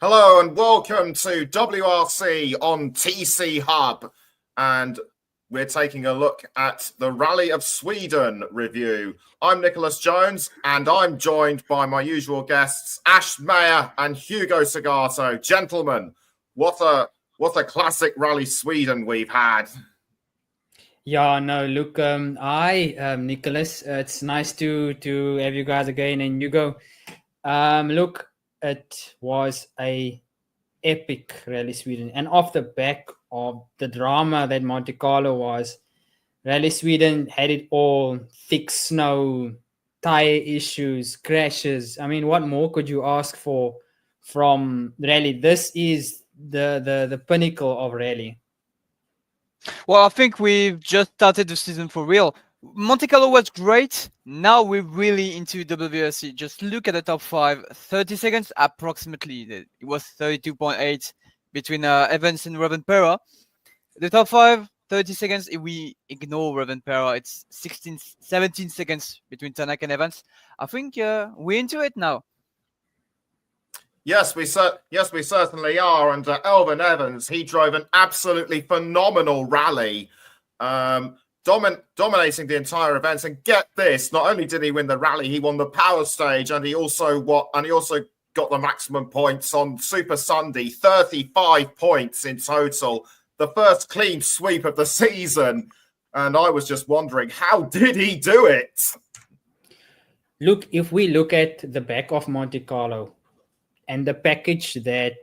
Hello and welcome to WRC on TCHUB, and we're taking a look at the Rally of Sweden review. I'm Nicholas Jones, and I'm joined by my usual guests, Ash Mayer and Hugo Segato. Gentlemen, what a classic Rally Sweden we've had. Yeah, no, look, Nicholas, it's nice to have you guys again, and Hugo. Look, it was a epic Rally Sweden, and off the back of the drama that Monte Carlo was, Rally Sweden had it all: thick snow, tire issues, crashes. I mean, what more could you ask for from Rally? This is the pinnacle of Rally. Well, I think we've just started the season for real. Monte Carlo was great. Now we're really into WRC. Just look at the top 5. 30 seconds approximately. It was 32.8 between Evans and Rovanpera. The top 5, 30 seconds. If we ignore Rovanpera, it's 17 seconds between Tanak and Evans. I think we're into it now. Yes, we certainly are. And Elvin Evans, he drove an absolutely phenomenal rally, dominating the entire event. And get this: not only did he win the rally, he won the power stage, and he also got the maximum points on Super Sunday, 35 points in total. The first clean sweep of the season. And I was just wondering, how did he do it? Look, if we look at the back of Monte Carlo and the package that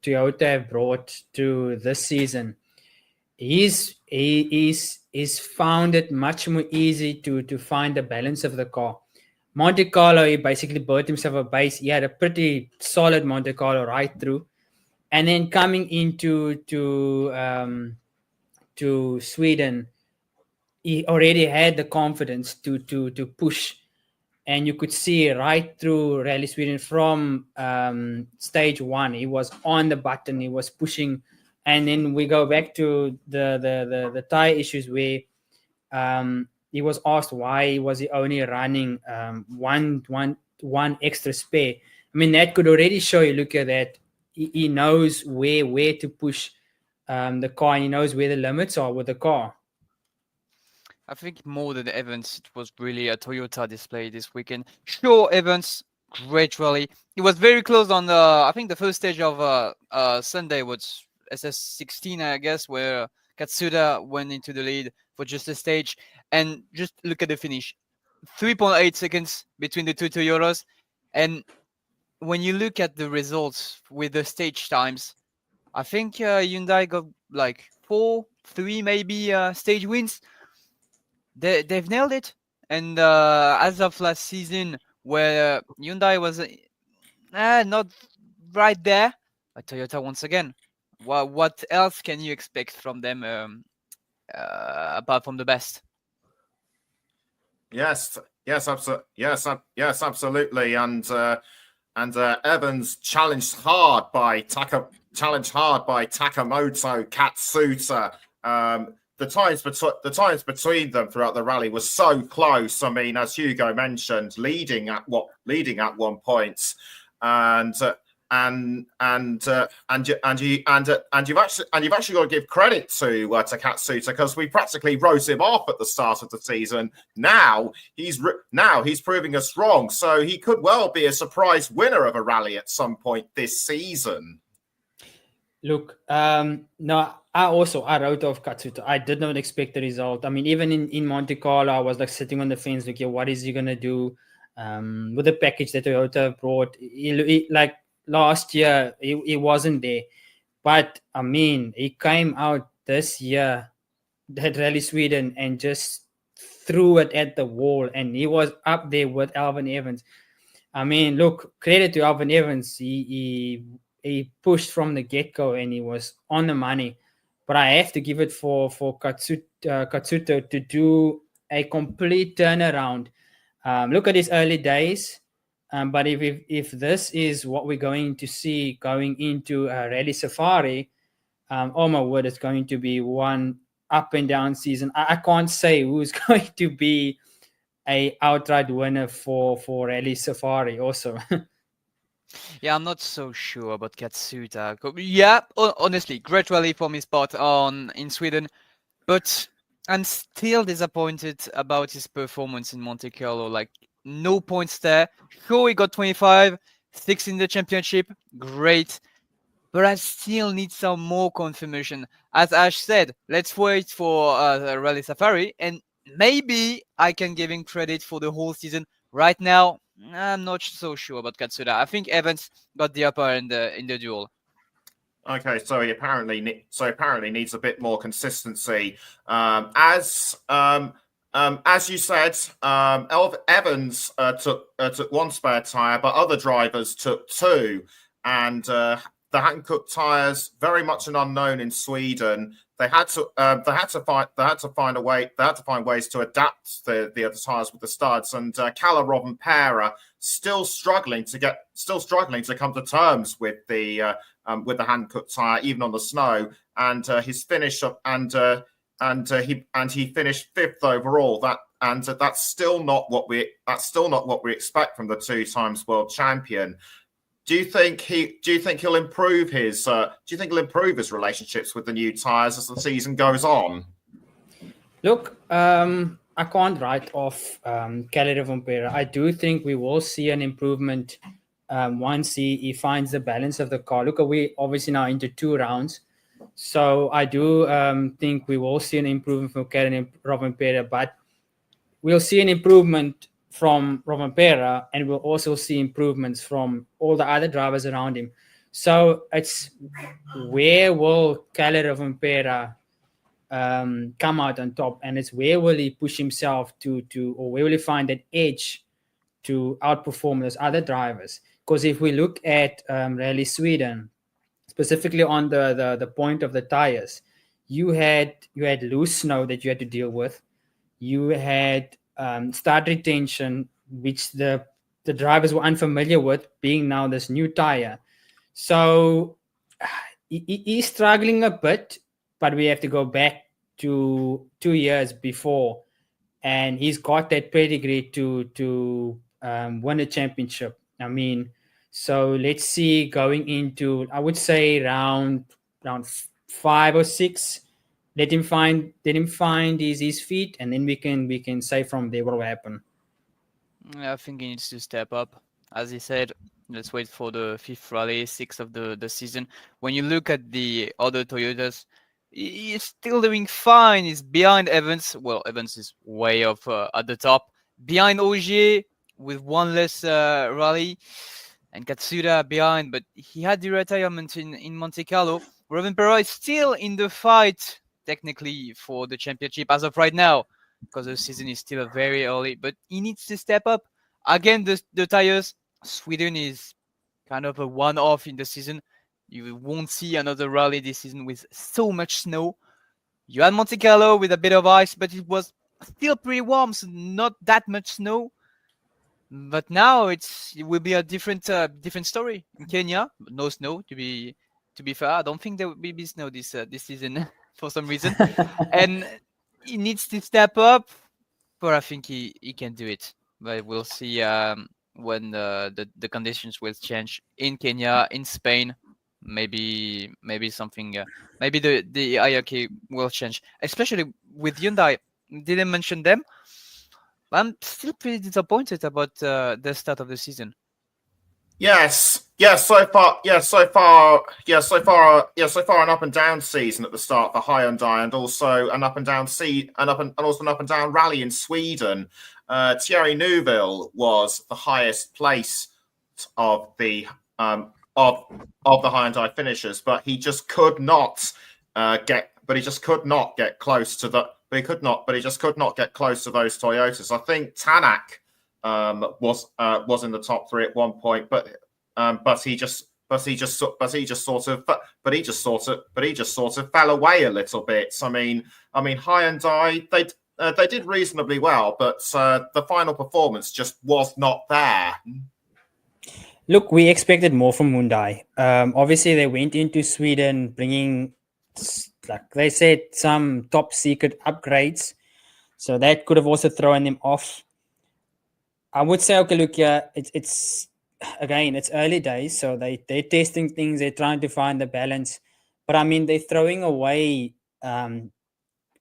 Toyota have brought to this season, he's found it much more easy to find the balance of the car. Monte Carlo, he basically built himself a base. He had a pretty solid Monte Carlo right through, and then coming into to Sweden, he already had the confidence to push. And you could see right through Rally Sweden from stage 1, he was on the button, he was pushing. And then we go back to the tire issues where he was asked why was he only running one extra spare. I mean, that could already show you, look at that, he knows where to push the car, and he knows where the limits are with the car. I think more than Evans, it was really a Toyota display this weekend. Sure, Evans, great rally. He was very close on I think the first stage of Sunday was SS16, I guess, where Katsuda went into the lead for just a stage. And just look at the finish. 3.8 seconds between the two Toyotas. And when you look at the results with the stage times, I think Hyundai got like 4, 3 maybe stage wins. They've nailed it. And as of last season, where Hyundai was not right there, but Toyota once again. What else can you expect from them apart from the best? Yes, absolutely. And Evans challenged hard by Takamoto Katsuta. The times between them throughout the rally was so close. I mean, as Hugo mentioned, leading at one point, and you've actually got to give credit to Katsuta, because we practically wrote him off at the start of the season. Now he's proving us wrong, so he could well be a surprise winner of a rally at some point this season. Look, no, I wrote off Katsuta. I did not expect the result. I mean, even in Monte Carlo, I was like sitting on the fence, like, yeah, what is he gonna do with the package that Toyota brought? Like last year, he wasn't there, but I mean, he came out this year, that Rally Sweden, and just threw it at the wall, and he was up there with Elvin Evans. I mean, look, credit to Elvin Evans. He pushed from the get-go, and he was on the money. But I have to give it for Katsuta to do a complete turnaround. Look at his early days. But if this is what we're going to see going into Rally Safari, oh my word, it's going to be one up and down season. I can't say who's going to be a outright winner for Rally Safari also. Yeah, I'm not so sure about Katsuta. Yeah, honestly, great rally from his part in Sweden, but I'm still disappointed about his performance in Monte Carlo. Like, no points there. Sure, he got 25, 6 in the championship, great, but I still need some more confirmation. As Ash said, let's wait for Rally Safari, and maybe I can give him credit for the whole season. Right now, I'm not so sure about Katsuda. I think Evans got the upper in the duel. Okay, so he apparently needs a bit more consistency. As you said, Evans took one spare tire, but other drivers took two, and the Hankook tires very much an unknown in Sweden. They had to find ways to adapt the other tires with the studs, and Kalle Rovanperä still struggling to come to terms with the Hankook tire, even on the snow, and his finish up he finished fifth overall. That's still not what we expect from the 2 times world champion. Do you think he'll improve his relationships with the new tires as the season goes on? Look, I can't write off Kalle Rovanperä. I do think we will see an improvement once he finds the balance of the car. Look, we obviously now into 2 rounds, so I do think we will see an improvement from Kalle Rovanperä, but we'll see an improvement from Rovanperä, and we'll also see improvements from all the other drivers around him. So it's where will Kalle Rovanperä come out on top, and it's where will he push himself to or where will he find that edge to outperform those other drivers? Because if we look at Rally Sweden, specifically on the point of the tires, you had loose snow that you had to deal with. You had start retention, which the drivers were unfamiliar with, being now this new tire. So he's struggling a bit, but we have to go back to 2 years before, and he's got that pedigree to win a championship. I mean, so let's see, going into, I would say, round 5 or 6, let him find his feet, and then we can say from there what will happen. I think he needs to step up. As he said, let's wait for the 5th rally, 6th of the season. When you look at the other Toyotas, he's still doing fine. He's behind Evans. Well, Evans is way up at the top. Behind Ogier with 1 less rally, and Katsuda behind, but he had the retirement in Monte Carlo. Rovanperä is still in the fight, technically, for the championship as of right now, because the season is still very early, but he needs to step up. Again, the tires, Sweden is kind of a one-off in the season. You won't see another rally this season with so much snow. You had Monte Carlo with a bit of ice, but it was still pretty warm, so not that much snow. But now it will be a different story in Kenya. No snow, to be fair. I don't think there will be snow this season for some reason, and he needs to step up. But I think he can do it. But we'll see when the conditions will change in Kenya, in Spain. Maybe something. Maybe the hierarchy will change, especially with Hyundai. Didn't mention them. I'm still pretty disappointed about the start of the season. So far an up and down season at the start for Hyundai, and also an up and down rally in Sweden. Thierry Neuville was the highest place of the Hyundai finishers, but he just could not get close to the. But he just could not get close to those Toyotas. I think Tanak was in the top 3 at one point, but he just sort of fell away a little bit. I mean Hyundai, they did reasonably well, but the final performance just was not there. Look, we expected more from Hyundai. Obviously, they went into Sweden bringing, like they said, some top secret upgrades. So that could have also thrown them off. I would say, okay, look, yeah, it's again, it's early days, so they're testing things, they're trying to find the balance. But I mean, they're throwing away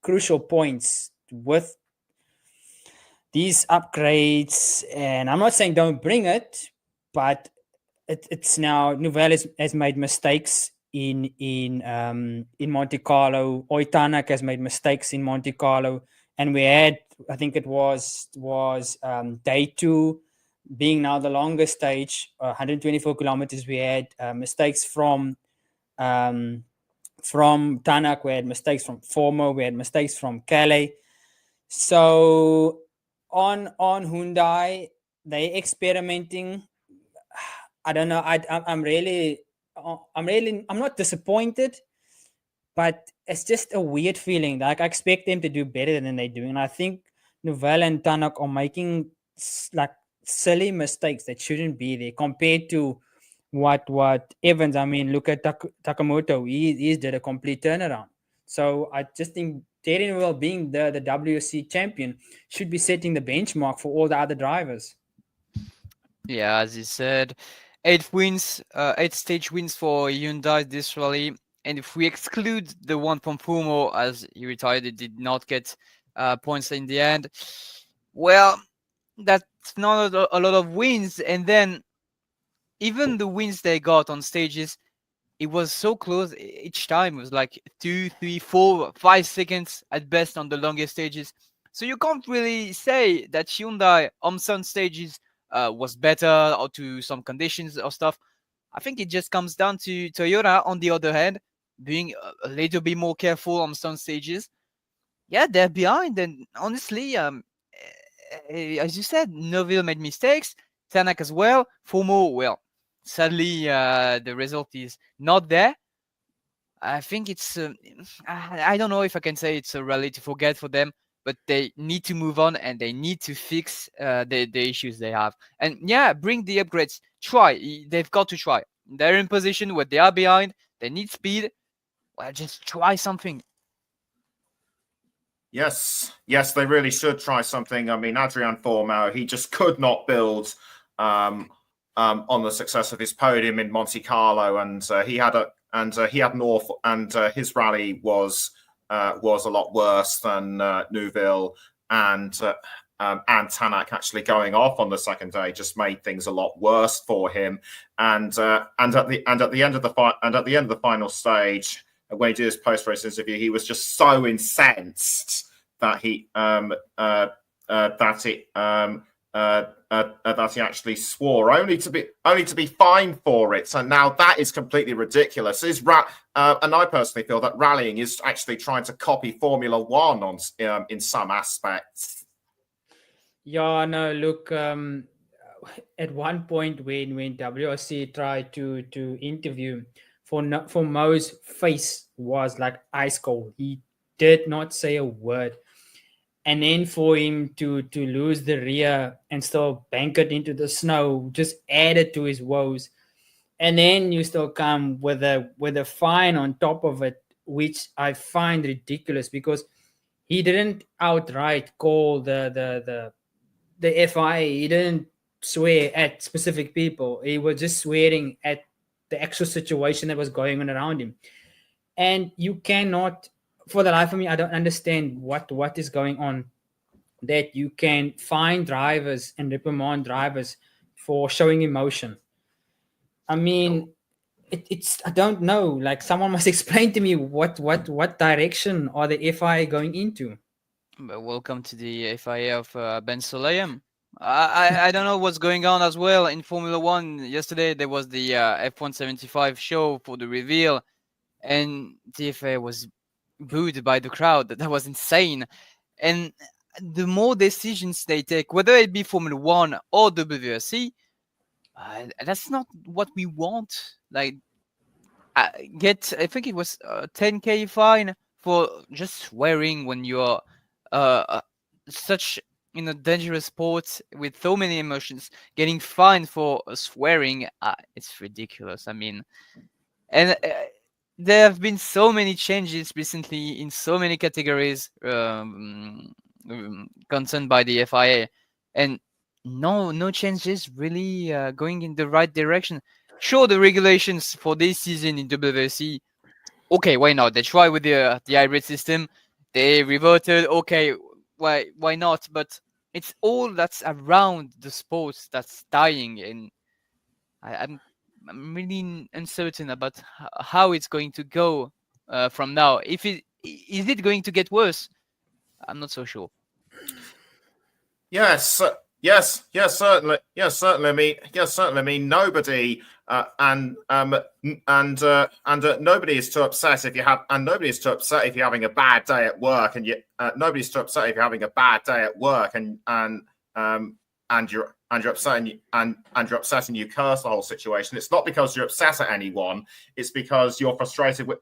crucial points with these upgrades. And I'm not saying don't bring it, but it's now Nouvelle has made mistakes in Monte Carlo. Oitanak has made mistakes in Monte Carlo, and we had, I think it was day 2 being now the longest stage, 124 kilometers. We had mistakes um, from Tanak, we had mistakes from Formo, we had mistakes from Calais. So on Hyundai, they experimenting. I don't know. I'm not disappointed, but it's just a weird feeling. Like I expect them to do better than they do, and I think Nouvelle and Tanak are making like silly mistakes that shouldn't be there compared to what Evans. I mean, look at Takamoto. He did a complete turnaround. So I just think Terry Newell, being the WRC champion, should be setting the benchmark for all the other drivers. Yeah, as you said, 8 stage wins for Hyundai this rally. And if we exclude the one from Fumo, as he retired, it did not get points in the end. Well, that's not a lot of wins. And then even the wins they got on stages, it was so close each time. It was like 2, 3, 4, 5 seconds at best on the longest stages. So you can't really say that Hyundai on some stages was better or to some conditions or stuff. I think it just comes down to Toyota, on the other hand, being a little bit more careful on some stages. Yeah, they're behind, and honestly, as you said, Neville made mistakes, Tanak as well, Fumo, well, sadly, the result is not there. I think it's, I don't know if I can say it's a rally to forget for them, but they need to move on and they need to fix the issues they have. And yeah, bring the upgrades. Try. They've got to try. They're in position where they are behind. They need speed. Well, just try something. Yes, they really should try something. I mean, Adrian Formau, he just could not build on the success of his podium in Monte Carlo, and he had an awful, and his rally was a lot worse than Neuville and Tanak actually going off on the second day just made things a lot worse for him. And at the end of the final stage, when he did his post-race interview, he was just so incensed that he actually swore, only to be fined for it. So now that is completely ridiculous. And I personally feel that rallying is actually trying to copy Formula One in some aspects. Yeah, no, look, at one point when WRC tried to interview for Mo's face was like ice cold. He did not say a word. And then for him to lose the rear and still bank it into the snow just added to his woes. And then you still come with a fine on top of it, which I find ridiculous because he didn't outright call the FIA. He didn't swear at specific people. He was just swearing at the actual situation that was going on around him. And you cannot, for the life of me, I don't understand what is going on, that you can fine drivers and reprimand drivers for showing emotion. I mean, it's I don't know. Like someone must explain to me what direction are the FIA going into. Welcome to the FIA of Ben Sulayem. I don't know what's going on as well in Formula One. Yesterday there was the F175 show for the reveal, and the FIA was booed by the crowd. That was insane. And the more decisions they take, whether it be Formula One or WRC, that's not what we want. Like, I think it was a 10K fine for just swearing when you're such in a dangerous sport with so many emotions. Getting fined for swearing, it's ridiculous. I mean, and there have been so many changes recently in so many categories concerned by the FIA, and no changes really going in the right direction. Sure, the regulations for this season in WRC, okay, why not? They try with the hybrid system, they reverted. Okay, why not? But it's all that's around the sports that's dying, and I'm really uncertain about how it's going to go from now. If is it going to get worse? I'm not so sure. Yes, certainly. Yes, certainly. I mean, nobody nobody is too upset if you have, and nobody is too upset if you're having a bad day at work, and nobody's too upset if you're having a bad day at work, and you're upset and you're upset and you curse the whole situation. It's not because you're upset at anyone. It's because you're frustrated with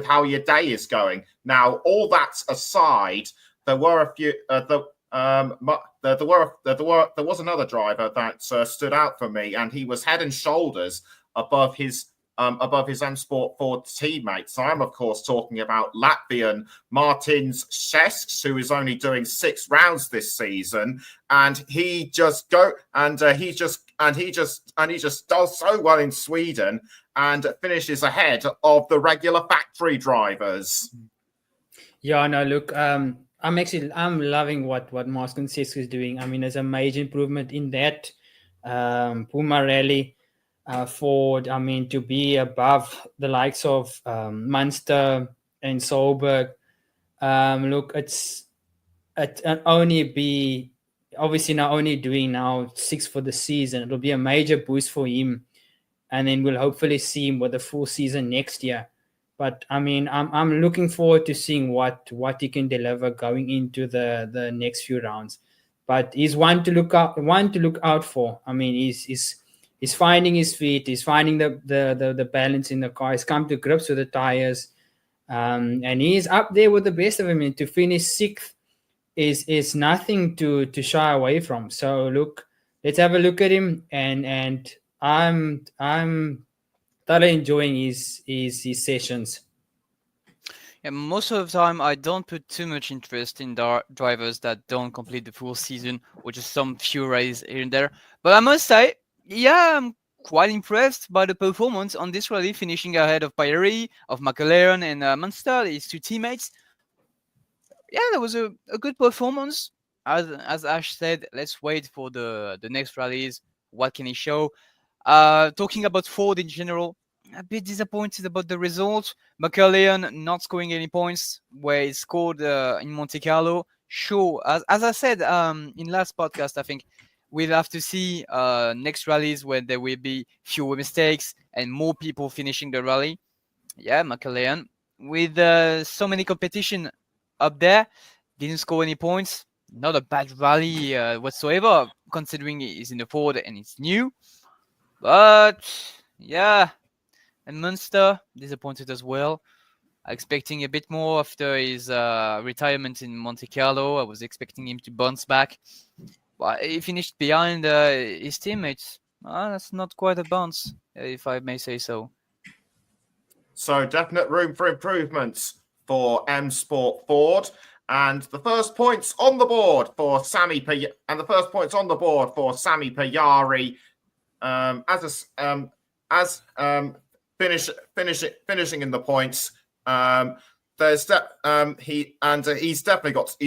how your day is going. Now, all that aside, there were a few. There was another driver that stood out for me, and he was head and shoulders above his M Sport 4 teammates. I'm of course talking about Latvian Martins Šesks, who is only doing 6 rounds this season, and he just does so well in Sweden and finishes ahead of the regular factory drivers. Yeah, no, look, I'm loving what Martin Šesku is doing. I mean, there's a major improvement in that Puma rally. Ford, I mean, to be above the likes of Munster and Solberg. Look, it only be obviously not only doing now 6 for the season. It'll be a major boost for him, and then we'll hopefully see him with a full season next year. But I mean, I'm looking forward to seeing what he can deliver going into the next few rounds. But he's one to look out for. I mean, he's finding his feet. He's finding the balance in the car. He's come to grips with the tires, and he's up there with the best of them. And to finish 6th is nothing to shy away from. So look, let's have a look at him, and I'm thoroughly enjoying his sessions. Yeah, most of the time I don't put too much interest in drivers that don't complete the full season, or just some few races here and there. But I must say, yeah, I'm quite impressed by the performance on this rally, finishing ahead of Bayeri, of McLaren, and Munster, his 2 teammates. Yeah, that was a good performance. As Ash said, let's wait for the next rallies. What can he show? Talking about Ford in general, a bit disappointed about the result. McLaren not scoring any points where he scored in Monte Carlo. Sure, as I said in last podcast, I think we'll have to see next rallies where there will be fewer mistakes and more people finishing the rally. Yeah, McLaren with so many competition up there, didn't score any points. Not a bad rally whatsoever, considering he's in the Ford and it's new. But yeah, and Munster disappointed as well. Expecting a bit more after his retirement in Monte Carlo. I was expecting him to bounce back, but he finished behind his teammates. That's not quite a bounce, if I may say so. So definite room for improvements for M Sport Ford. And the first points on the board for Sami Payari, finishing in the points. He's definitely got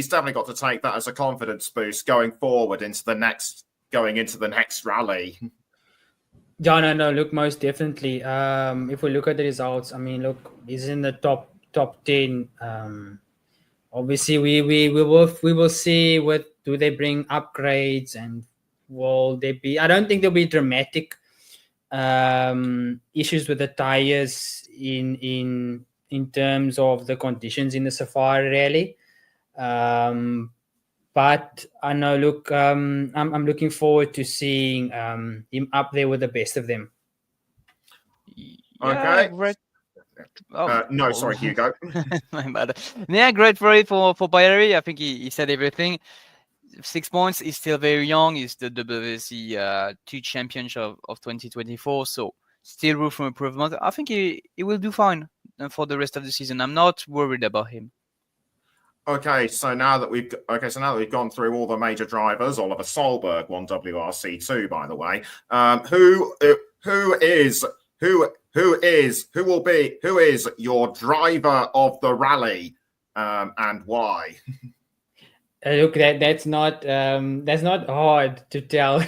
to take that as a confidence boost going forward into the next rally. Yeah, no, look, most definitely. If we look at the results, I mean, look, he's in the top 10. Obviously, we will see do they bring upgrades, and will they be? I don't think there'll be dramatic issues with the tires in terms of the conditions in the Safari Rally. But I know, look, I'm looking forward to seeing him up there with the best of them. Yeah, okay. Great. No, sorry, Hugo. My bad. Yeah, great rally for Bayeri. I think he said everything. 6 points. He's still very young. He's the WRC 2 championship of 2024. So still room for improvement. I think he will do fine for the rest of the season. I'm not worried about him. Okay, so now that we've gone through all the major drivers, Oliver Solberg won WRC 2, by the way. Who is your driver of the rally, and why? Look, that's not hard to tell.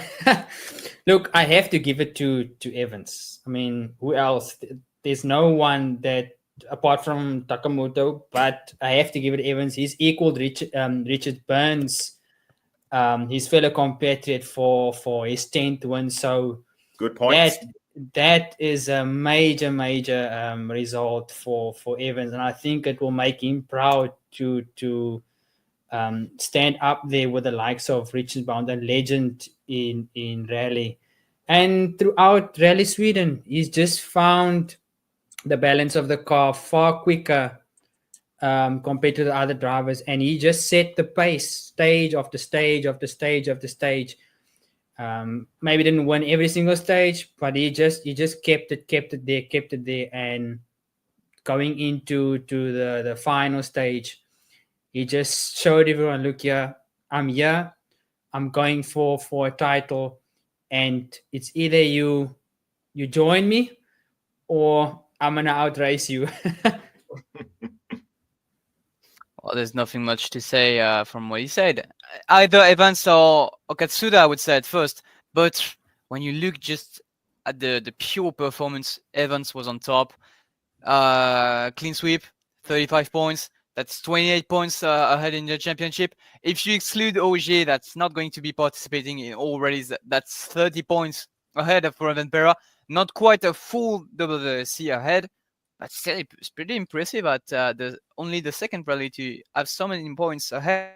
Look, I have to give it to Evans. I mean, who else? There's no one that apart from Takamoto, but I have to give it Evans. He's equaled Richard Burns, his fellow compatriot, for his 10th win. So good point. That is a major result for Evans, and I think it will make him proud to stand up there with the likes of Richard Bound, a legend in rally. And throughout Rally Sweden, he's just found the balance of the car far quicker compared to the other drivers, and he just set the pace, stage after stage after stage after stage. Maybe didn't win every single stage, but he just kept it there, and going into the final stage, he just showed everyone, look here, I'm here, I'm going for a title, and it's either you join me or I'm gonna outrace you. Well, there's nothing much to say from what he said. Either Evans or Katsuda, I would say at first. But when you look just at the pure performance, Evans was on top. Clean sweep, 35 points. That's 28 points ahead in the championship. If you exclude Ogier, that's not going to be participating in all rallies. That's 30 points ahead of Rovanperä. Not quite a full WRC ahead, but still it's pretty impressive at only the second rally to have so many points ahead.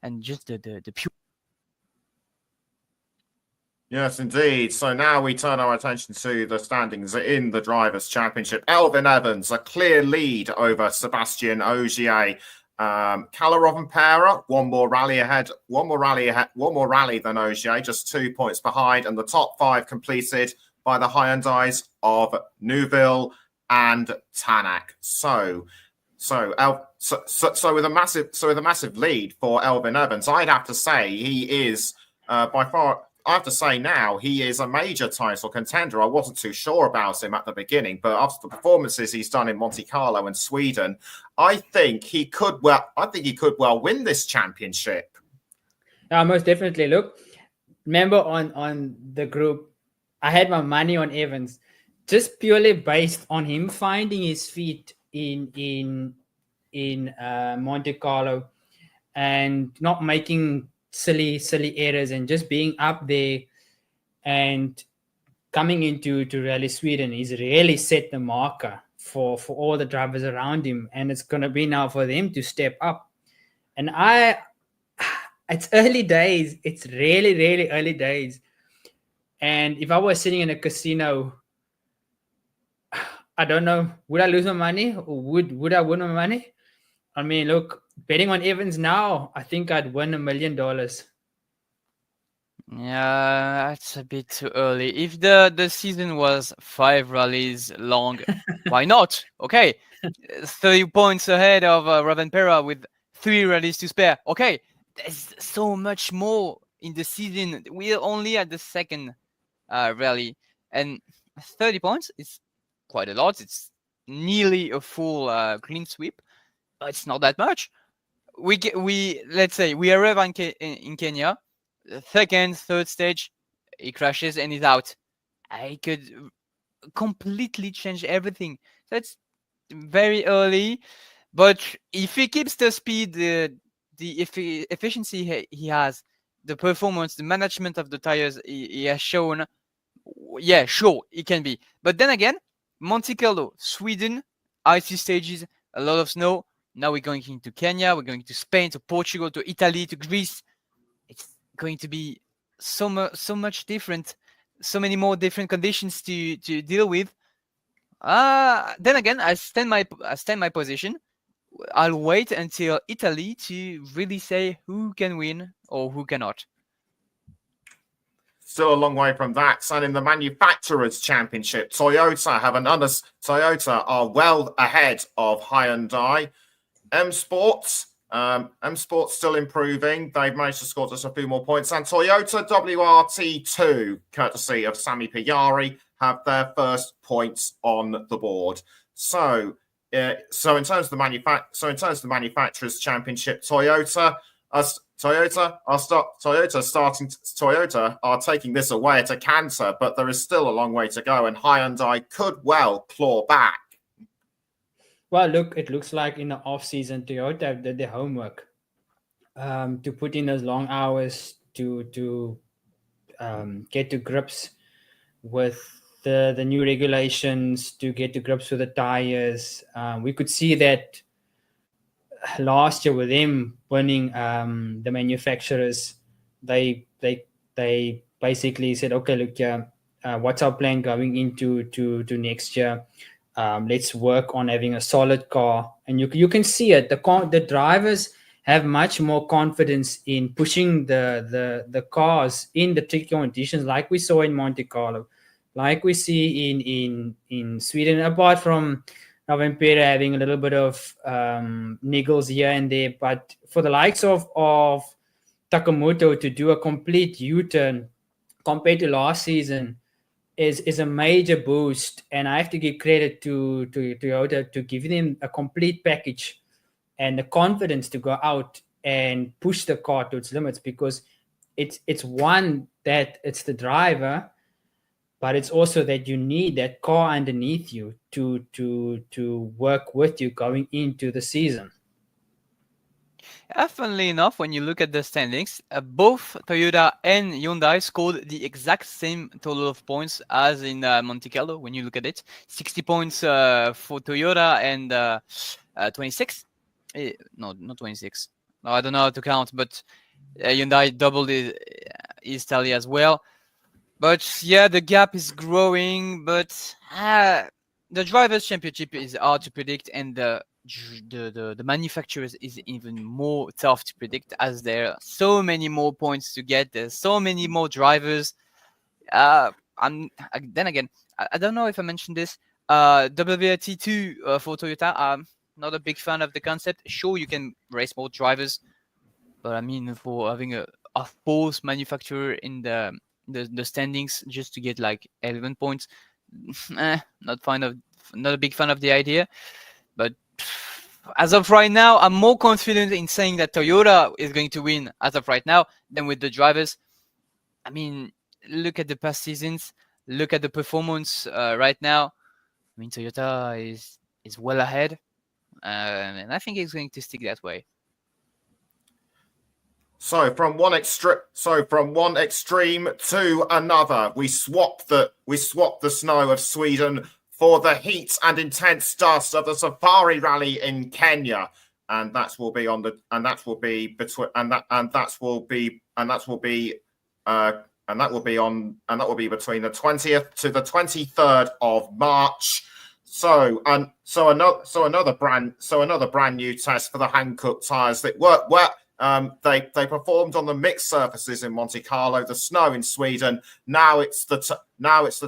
And just the pure. Yes, indeed. So now we turn our attention to the standings in the Drivers' Championship. Elfyn Evans, a clear lead over Sebastian Ogier. Kalle Rovanperä, one more rally than Ogier, just 2 points behind, and the top 5 completed by the Hyundais of Neuville and Tanak. So with a massive lead for Elfyn Evans, I'd have to say he is by far. I have to say now he is a major title contender. I wasn't too sure about him at the beginning, but after the performances he's done in Monte Carlo and Sweden, I think he could well win this championship. Most definitely. Look, remember on the group, I had my money on Evans, just purely based on him finding his feet in Monte Carlo and not making silly errors and just being up there, and coming into Rally Sweden, he's really set the marker for all the drivers around him, and it's going to be now for them to step up. And it's early days. It's really early days. And if I was sitting in a casino, I don't know, would I lose my money or would I win my money? I mean, look, betting on Evans now, I think I'd win $1 million. Yeah, that's a bit too early. If the season was 5 rallies long, why not? Okay, 30 points ahead of Rovanperä with 3 rallies to spare. Okay, there's so much more in the season. We're only at the second rally, and 30 points is quite a lot. It's nearly a full clean sweep, but it's not that much. Let's say we arrive in Kenya, second, third stage, he crashes and he's out. I could completely change everything. That's very early, but if he keeps the speed, the efficiency he has, the performance, the management of the tires he has shown, yeah, sure, it can be. But then again, Monte Carlo, Sweden, icy stages, a lot of snow. Now we're going into Kenya, we're going to Spain, to Portugal, to Italy, to Greece. It's going to be so much different, so many more different conditions to deal with. Then again, I stand my position. I'll wait until Italy to really say who can win or who cannot. still a long way from that. And in the Manufacturers' Championship, Toyota are well ahead of Hyundai. M Sports still improving. They've managed to score just a few more points. And Toyota WRT2, courtesy of Sami Pajari, have their first points on the board. So in terms of the Manufacturers' Championship, Toyota are taking this away at a canter, but there is still a long way to go, and Hyundai could well claw back. Well, look, it looks like in the off-season, Toyota did their homework to put in those long hours to get to grips with the new regulations, to get to grips with the tires. We could see that last year with them winning the Manufacturers. They basically said, okay, look, what's our plan going into next year? Let's work on having a solid car, and you can see it. The drivers have much more confidence in pushing the cars in the tricky conditions, like we saw in Monte Carlo, like we see in Sweden. Apart from Rovanperä having a little bit of niggles here and there, but for the likes of Takamoto to do a complete U-turn compared to last season is a major boost, and I have to give credit to Toyota to give them a complete package and the confidence to go out and push the car to its limits, because it's one that it's the driver, but it's also that you need that car underneath you to work with you going into the season. Funnily enough, when you look at the standings, both Toyota and Hyundai scored the exact same total of points as in Monte Carlo. When you look at it, 60 points for Toyota and 26. No, not 26. No, I don't know how to count, but Hyundai doubled his tally as well. But yeah, the gap is growing. But the Drivers' Championship is hard to predict, and the manufacturers is even more tough to predict, as there are so many more points to get. There's so many more drivers. Then again, I don't know if I mentioned this. WRT2 for Toyota. I'm not a big fan of the concept. Sure, you can race more drivers, but I mean, for having a fourth manufacturer in the standings just to get like 11 points, not a big fan of the idea. But as of right now, I'm more confident in saying that Toyota is going to win as of right now than with the drivers. I mean, look at the past seasons, look at the performance right now. I mean, Toyota is well ahead, and I think it's going to stick that way. So from one extreme to another, we swap the snow of Sweden for the heat and intense dust of the Safari Rally in Kenya, and that will be between the 20th to the 23rd of March. So another brand new test for the Hankook tyres that work well. They performed on the mixed surfaces in Monte Carlo, the snow in Sweden. Now it's the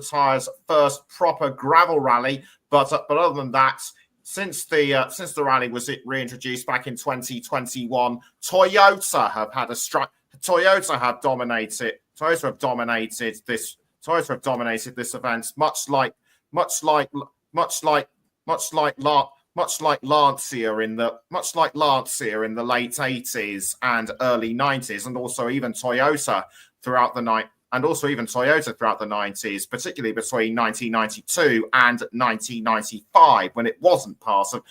tyres' first proper gravel rally. But other than that, since the rally was reintroduced back in 2021, Toyota have dominated this event, much like Lancia in the late 80s and early 90s, and also even Toyota throughout the 90s, particularly between 1992 and 1995, when it wasn't part of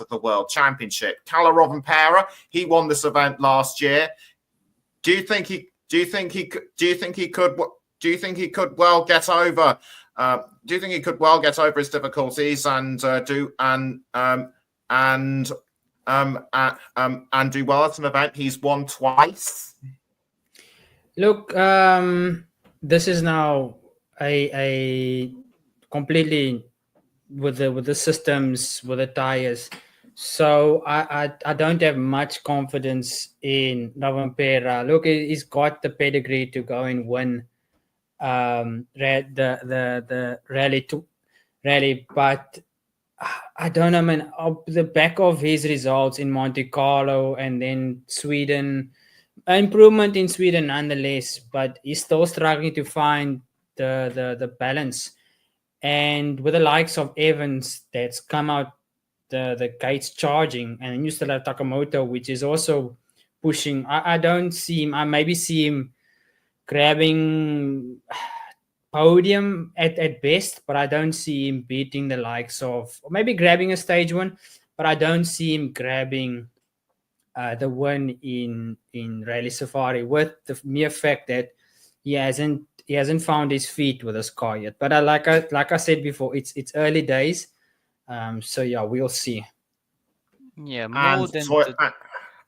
the World Championship. Kalle Rovanperä, he won this event last year. Do you think he could well get over? Do you think he could well get over his difficulties and do well at an event he's won twice? Look, this is now a completely with the systems, with the tires. So I don't have much confidence in Rovanpera. Look, he's got the pedigree to go and win the rally, but I don't know, man. Off the back of his results in Monte Carlo and then Sweden, improvement in Sweden nonetheless, but he's still struggling to find the balance. And with the likes of Evans that's come out the gates charging, and then you still have Takamoto, which is also pushing. I don't see him. I maybe see him grabbing podium at best, but I don't see him beating the likes of, or maybe grabbing a stage win, but I don't see him grabbing the win in Rally Safari, with the mere fact that he hasn't found his feet with his car yet. But like I said before, it's early days. So yeah, we'll see. Yeah, more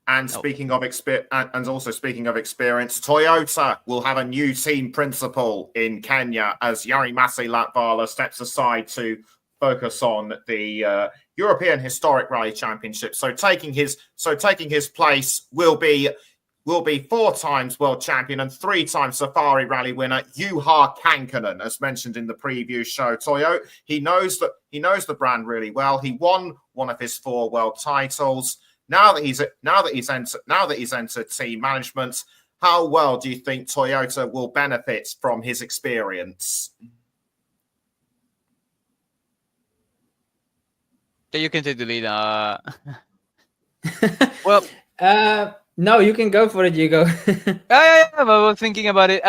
And speaking of experience, and also speaking of experience, Toyota will have a new team principal in Kenya as Yarimasi Latvala steps aside to focus on the European Historic Rally Championship. So taking his place will be 4 times world champion and 3 times Safari Rally winner Juha Kankkunen, as mentioned in the preview show. Toyo, he knows the brand really well. He won one of his 4 world titles. Now that he's entered team management, how well do you think Toyota will benefit from his experience? You can take the lead. Well, no, you can go for it. You go. yeah. I was thinking about it.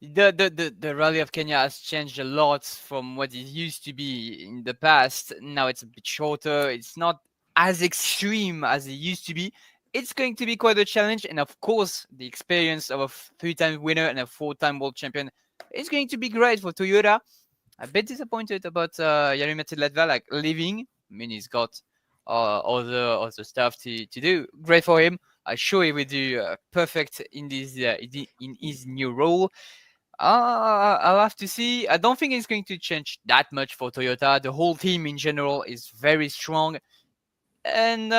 The Rally of Kenya has changed a lot from what it used to be in the past. Now it's a bit shorter. It's not as extreme as it used to be. It's going to be quite a challenge, and of course, the experience of a 3-time winner and a 4-time world champion is going to be great for Toyota. I'm a bit disappointed about Yarimati Latvala like leaving. I mean, he's got other stuff to do. Great for him. I'm sure he will do perfect in this in his new role. I'll have to see. I don't think it's going to change that much for Toyota. The whole team in general is very strong, and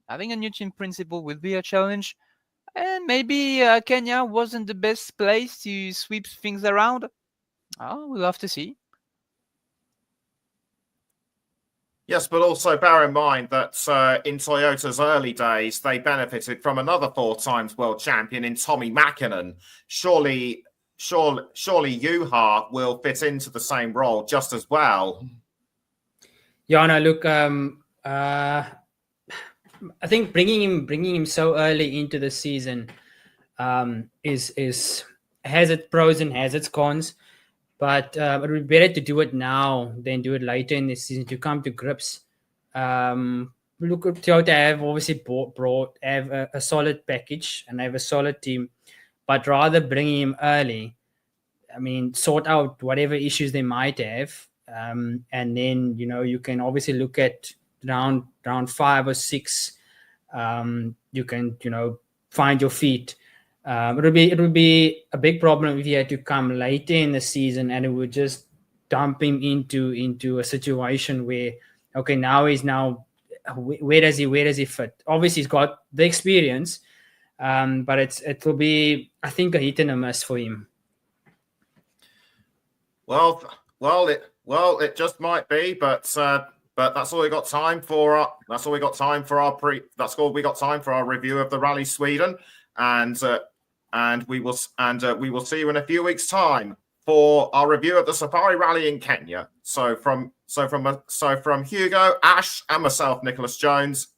having a new team principal will be a challenge. And maybe Kenya wasn't the best place to sweep things around. We'll have to see. Yes, but also bear in mind that in Toyota's early days, they benefited from another 4 times world champion in Tommy Mäkinen. Surely Juha will fit into the same role just as well. Yeah, no, look, I think bringing him so early into the season is has its pros and has its cons. But it would be better to do it now than do it later in the season to come to grips. Look, Toyota have obviously have a solid package and they have a solid team, but rather bringing him early, I mean, sort out whatever issues they might have, and then you can obviously look at round 5 or 6. You can find your feet. It would be a big problem if he had to come later in the season and it would just dump him into a situation where, okay, where does he fit? Obviously, he's got the experience, but it will be, I think, a hit and a miss for him. Well, it just might be, but that's all we got time for. That's all we got time for our review of the Rally Sweden, and we will see you in a few weeks' time for our review of the Safari Rally in Kenya. So from Hugo, Ash, and myself, Nicholas Jones.